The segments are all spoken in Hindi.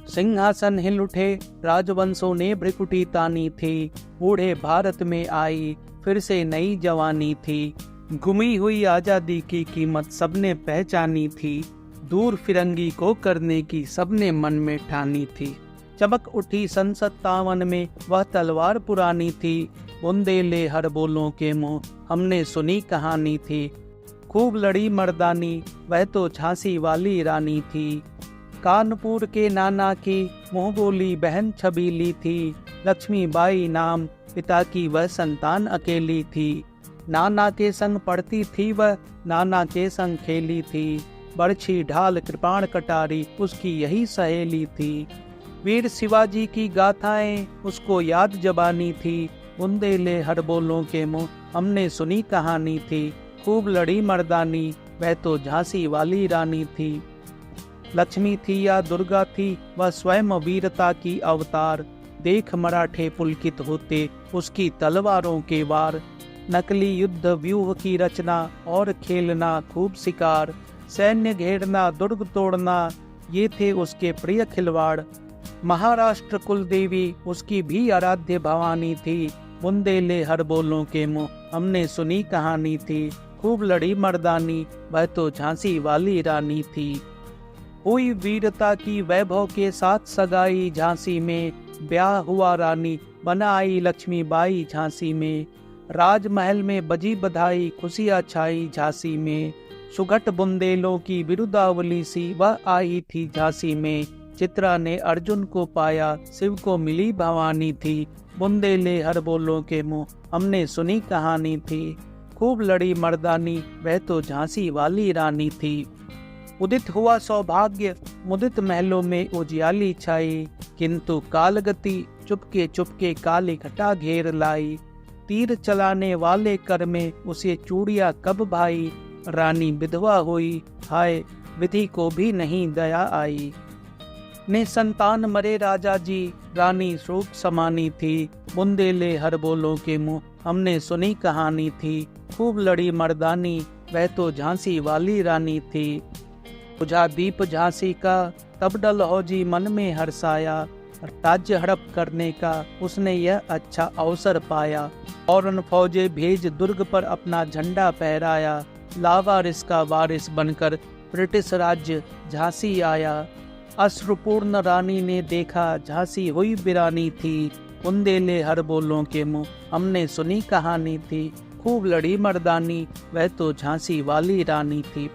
सिंहासन हिल उठे, राजवंशों ने भ्रिकुटी तानी थी। बूढ़े भारत में आई फिर से नई जवानी थी। गुमी हुई आजादी की कीमत सबने पहचानी थी। दूर फिरंगी को करने की सबने मन में ठानी थी। चमक उठी सन 57 में वह तलवार पुरानी थी। बुंदेले हर बोलों के मुंह हमने सुनी कहानी थी। खूब लड़ी मर्दानी वह तो झांसी वाली रानी थी। कानपुर के नाना की मुँह बोली बहन छबीली थी। लक्ष्मीबाई नाम पिता की वह संतान अकेली थी। नाना के संग पढ़ती थी वह, नाना के संग खेली थी। बरछी ढाल कृपाण कटारी उसकी यही सहेली थी। वीर शिवाजी की गाथाएं उसको याद जबानी थी। बुंदेले हर बोलों के मुँह हमने सुनी कहानी थी। खूब लड़ी मर्दानी वह तो झांसी वाली रानी थी। लक्ष्मी थी या दुर्गा थी वह स्वयं वीरता की अवतार। देख मराठे पुलकित होते उसकी तलवारों के वार। नकली युद्ध व्यूह की रचना और खेलना खूब शिकार। सैन्य घेरना दुर्ग तोड़ना ये थे उसके प्रिय खिलवाड़। महाराष्ट्र कुल देवी उसकी भी आराध्य भवानी थी। बुंदेले हर बोलों के मुँह हमने सुनी कहानी थी। खूब लड़ी मर्दानी वह तो झांसी वाली रानी थी। हुई वीरता की वैभव के साथ सगाई झांसी में। ब्याह हुआ रानी बना आई लक्ष्मीबाई झांसी में। राजमहल में बजी बधाई खुशियाँ छाई झांसी में। सुघट बुंदेलों की बिरुदावली सी वह आई थी झांसी में। चित्रा ने अर्जुन को पाया शिव को मिली भवानी थी। बुंदेले हर बोलों के मुँह हमने सुनी कहानी थी। खूब लड़ी मर्दानी वह तो झांसी वाली रानी थी। उदित हुआ सौभाग्य मुदित महलों में उजियाली छाई। किंतु कालगति चुपके चुपके काली घटा घेर लाई। तीर चलाने वाले कर में उसे चूड़िया कब भाई। रानी विधवा हुई हाय विधि को भी नहीं दया आई। ने संतान मरे राजा जी रानी शोक समानी थी। बुंदेले हर बोलों के मुँह हमने सुनी कहानी थी। खूब लड़ी मर्दानी वह तो झांसी वाली रानी थी। बुझा दीप झांसी का तब डलहौजी मन में हर्षाया। राज्य हड़प करने का उसने यह अच्छा अवसर पाया। फौरन फौजे भेज दुर्ग पर अपना झंडा फहराया। लावारिस का वारिस बनकर ब्रिटिश राज्य झांसी आया। अश्रुपूर्ण रानी ने देखा झांसी हुई वीरानी थी। बुंदेले हर बोलों के मुँह हमने सुनी कहानी थी। खूब लड़ी मर्दानी वह तो झांसी वाली रानी थी।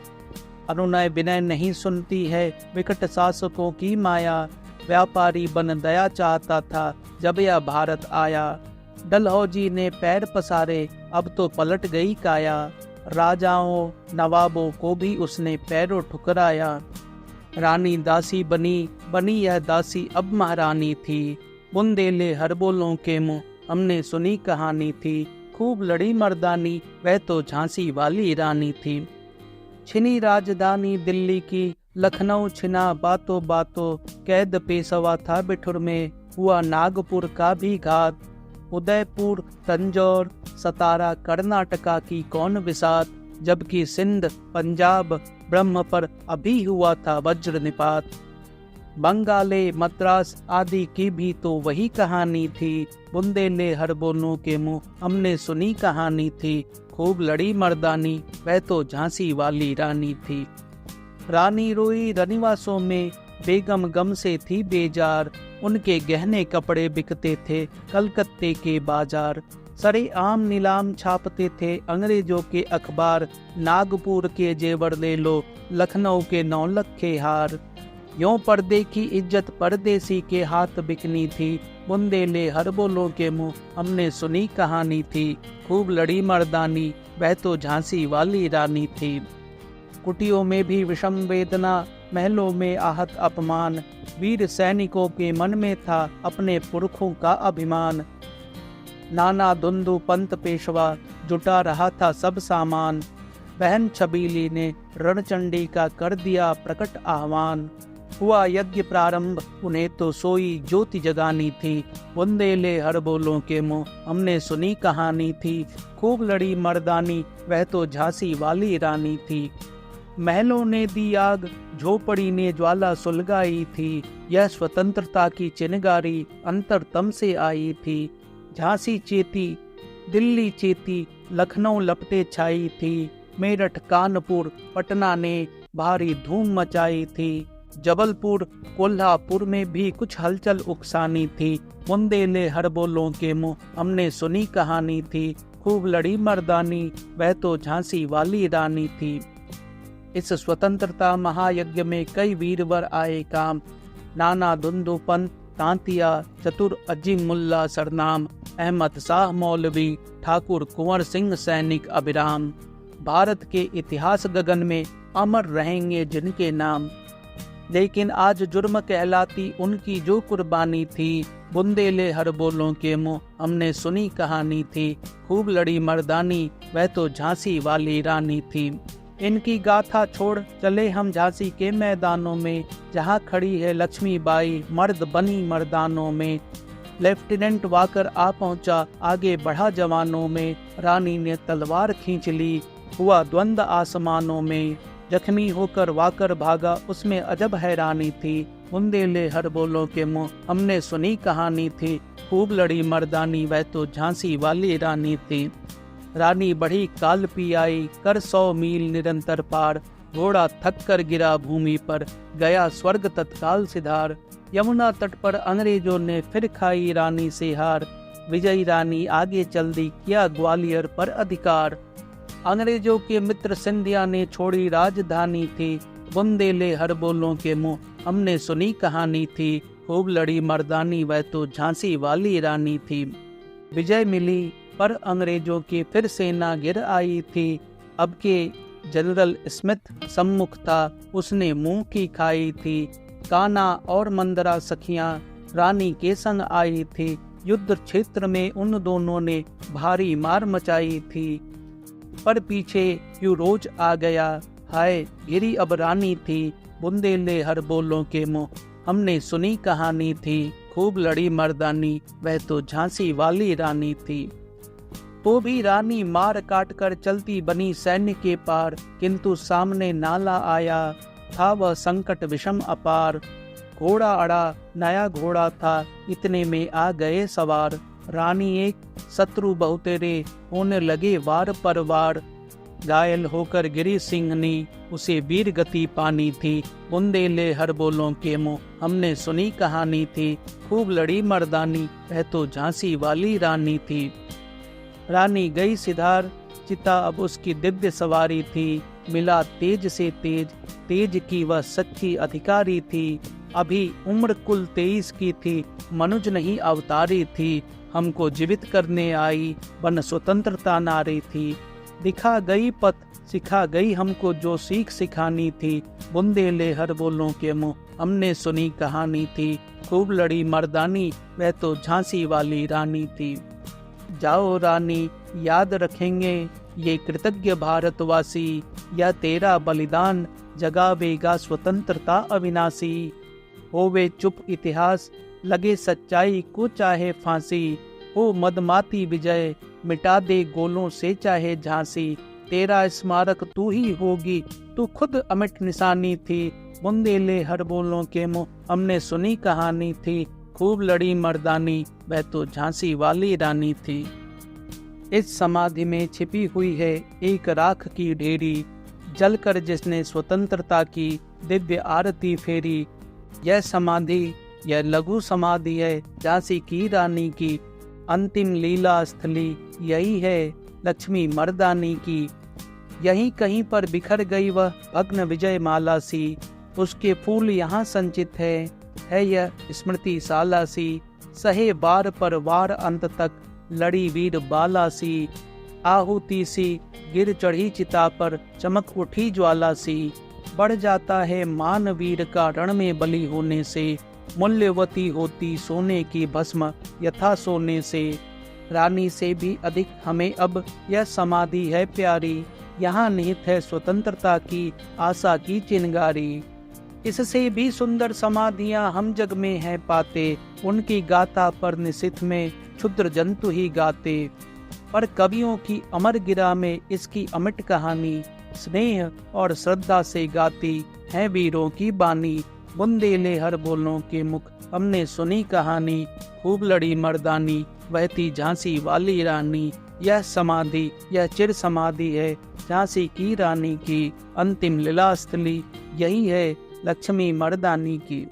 अनुनय विनय नहीं सुनती है विकट शासकों की माया। व्यापारी बन दया चाहता था जब यह भारत आया। डलहौजी ने पैर पसारे अब तो पलट गई काया। राजाओं नवाबों को भी उसने पैरों ठुकराया। रानी दासी बनी यह दासी अब महारानी थी। बुंदेले हर बोलों के मुँह हमने सुनी कहानी थी। खूब लड़ी मर्दानी वह तो झांसी वाली रानी थी। छिनी राजधानी दिल्ली की लखनऊ छिना बातों बातों। कैद पेशवा था बिठुर में हुआ नागपुर का भी घात। उदयपुर तंजौर सतारा कर्नाटका की कौन विसात। जबकि सिंध पंजाब ब्रह्म पर अभी हुआ था वज्र निपात। बंगाले मद्रास आदि की भी तो वही कहानी थी। बुंदेले हर बोलों के मुँह हमने सुनी कहानी थी। खूब लड़ी मर्दानी वह तो झांसी वाली रानी थी। रानी रोई रनिवासों में बेगम गम से थी बेजार। उनके गहने कपड़े बिकते थे कलकत्ते के बाजार। सरे आम नीलाम छापते थे अंग्रेजों के अखबार। नागपुर के जेवर ले लो लखनऊ के 9 लखे हार। यों पर्दे की इज्जत परदेसी के हाथ बिकनी थी। बुंदेले हर बोलों के मुँह हमने सुनी कहानी थी। खूब लड़ी मर्दानी वह तो झांसी वाली रानी थी। कुटियों में भी विषम वेदना महलों में आहत अपमान। वीर सैनिकों के मन में था अपने पुरखों का अभिमान। नाना धुंधु पंत पेशवा जुटा रहा था सब सामान। बहन छबीली ने रणचंडी का कर दिया प्रकट आह्वान। हुआ यज्ञ प्रारंभ उन्हें तो सोई ज्योति जगानी थी। बुंदेले हर बोलों के मुँह हमने सुनी कहानी थी। खूब लड़ी मर्दानी वह तो झांसी वाली रानी थी। महलों ने दी आग, झोपड़ी ने ज्वाला सुलगाई थी। यह स्वतंत्रता की चिनगारी अंतरतम से आई थी। झांसी चेती, दिल्ली चेती, लखनऊ लपटे छाई थी। मेरठ, कानपुर, पटना ने भारी धूम मचाई थी। जबलपुर, कोल्हापुर में भी कुछ हलचल उकसानी थी। बुंदेले हड़बोलों के मुंह हमने सुनी कहानी थी। खूब लड़ी मर्दानी, वह तो झांसी वाली रानी थी। इस स्वतंत्रता महायज्ञ में कई वीरवर आए काम। नाना धुंधुपन, तांतिया, चतुर अजीम मुल्ला सरनाम, अहमद शाह मौलवी, ठाकुर कुंवर सिंह सैनिक अभिराम। भारत के इतिहास गगन में अमर रहेंगे जिनके नाम। लेकिन आज जुर्म कहलाती उनकी जो कुर्बानी थी। बुंदेले हड़बोलों के मुंह हमने सुनी कहानी थी। खूब लड़ी मर्दानी, वह तो झांसी वाली रानी थी। इनकी गाथा छोड़ चले हम झांसी के मैदानों में, जहाँ खड़ी है लक्ष्मीबाई मर्द बनी मर्दानों में। लेफ्टिनेंट वाकर आ पहुंचा, आगे बढ़ा जवानों में। रानी ने तलवार खींच ली, हुआ द्वंद आसमानों में। जख्मी होकर वाकर भागा, उसमें अजब हैरानी थी। बुंदेले हड़बोलों के मुंह हमने सुनी कहानी थी। खूब लड़ी मर्दानी, वह तो झांसी वाली रानी थी। रानी बढ़ी काल पी आई, कर 100 मील निरंतर पार। घोड़ा थक कर गिरा भूमि पर, गया स्वर्ग तत्काल सिधार। यमुना तट पर अंग्रेजों ने फिर खाई रानी से हार। विजयी रानी आगे चल दी, किया ग्वालियर पर अधिकार। अंग्रेजों के मित्र सिंधिया ने छोड़ी राजधानी थी। बुंदेले हड़बोलों के मुंह हमने सुनी कहानी थी। खूब लड़ी मर्दानी, वह तो झांसी वाली रानी थी। विजय मिली पर अंग्रेजों की फिर सेना गिर आई थी। अब के जनरल स्मिथ सम्मुख था, उसने मुंह की खाई थी। कान्हा और मंदरा सखियां रानी के संग आई थी। युद्ध क्षेत्र में उन दोनों ने भारी मार मचाई थी। पर पीछे यूं रोज आ गया, हाय गिरी अब रानी थी। बुंदेले हड़बोलों के मुंह हमने सुनी कहानी थी। खूब लड़ी मर्दानी, वह तो झांसी वाली रानी थी। तो भी रानी मार काट कर चलती बनी सैन्य के पार। किंतु सामने नाला आया, था वह संकट विषम अपार। घोड़ा अड़ा, नया घोड़ा था, इतने में आ गए सवार। रानी एक, शत्रु बहुतेरे, होने लगे वार पर वार। घायल होकर गिरी सिंहनी, उसे वीर गति पानी थी। बुंदेले हड़बोलों के मुंह हमने सुनी कहानी थी। खूब लड़ी मर्दानी, वह तो झांसी वाली रानी थी। रानी गई सिधार, चिता अब उसकी दिव्य सवारी थी। मिला तेज से तेज, तेज की वह सच्ची अधिकारी थी। अभी उम्र कुल 23 की थी, मनुज नहीं अवतारी थी। हमको जीवित करने आई, बन स्वतंत्रता नारी थी। दिखा गई पथ, सिखा गई हमको जो सीख सिखानी थी। बुंदेले हड़बोलों के मुंह हमने सुनी कहानी थी। खूब लड़ी मर्दानी, वह तो झांसी वाली रानी थी। जाओ रानी, याद रखेंगे ये कृतज्ञ भारतवासी। यह तेरा बलिदान जगावेगा स्वतंत्रता अविनाशी। होवे चुप इतिहास, लगे सच्चाई को चाहे फांसी। हो मदमाती विजय, मिटा दे गोलों से चाहे झांसी। तेरा स्मारक तू ही होगी, तू खुद अमिट निशानी थी। बुंदेले हड़बोलों के मुंह हमने सुनी कहानी थी। खूब लड़ी मर्दानी, वह तो झांसी वाली रानी थी। इस समाधि में छिपी हुई है एक राख की ढेरी, जलकर जिसने स्वतंत्रता की दिव्य आरती फेरी। यह समाधि, यह लघु समाधि है झांसी की रानी की। अंतिम लीला स्थली यही है लक्ष्मी मर्दानी की। यहीं कहीं पर बिखर गई वह भग्न विजय माला सी। उसके फूल यहाँ संचित है यह स्मृति साला सी। सहे बार पर वार अंत तक लड़ी वीर बाला सी। आहुति सी गिर चढ़ी चिता पर चमक उठी ज्वाला सी। बढ़ जाता है मान वीर का रण में बलि होने से। मूल्यवती होती सोने की भस्म यथा सोने से। रानी से भी अधिक हमें अब यह समाधि है प्यारी। यहाँ निहित है स्वतंत्रता की आशा की चिंगारी। इससे भी सुंदर समाधियां हम जग में है पाते। उनकी गाथा पर निशिथ में क्षुद्र जंतु ही गाते। पर कवियों की अमर गिरा में इसकी अमिट कहानी स्नेह और श्रद्धा से गाती है वीरों की बानी। बुंदेले हर बोलों के मुख हमने सुनी कहानी, खूब लड़ी मर्दानी बहती झांसी वाली रानी। यह समाधि यह चिर समाधि है झांसी की रानी की, अंतिम लीला स्थली यही है लक्ष्मी मर्दानी की।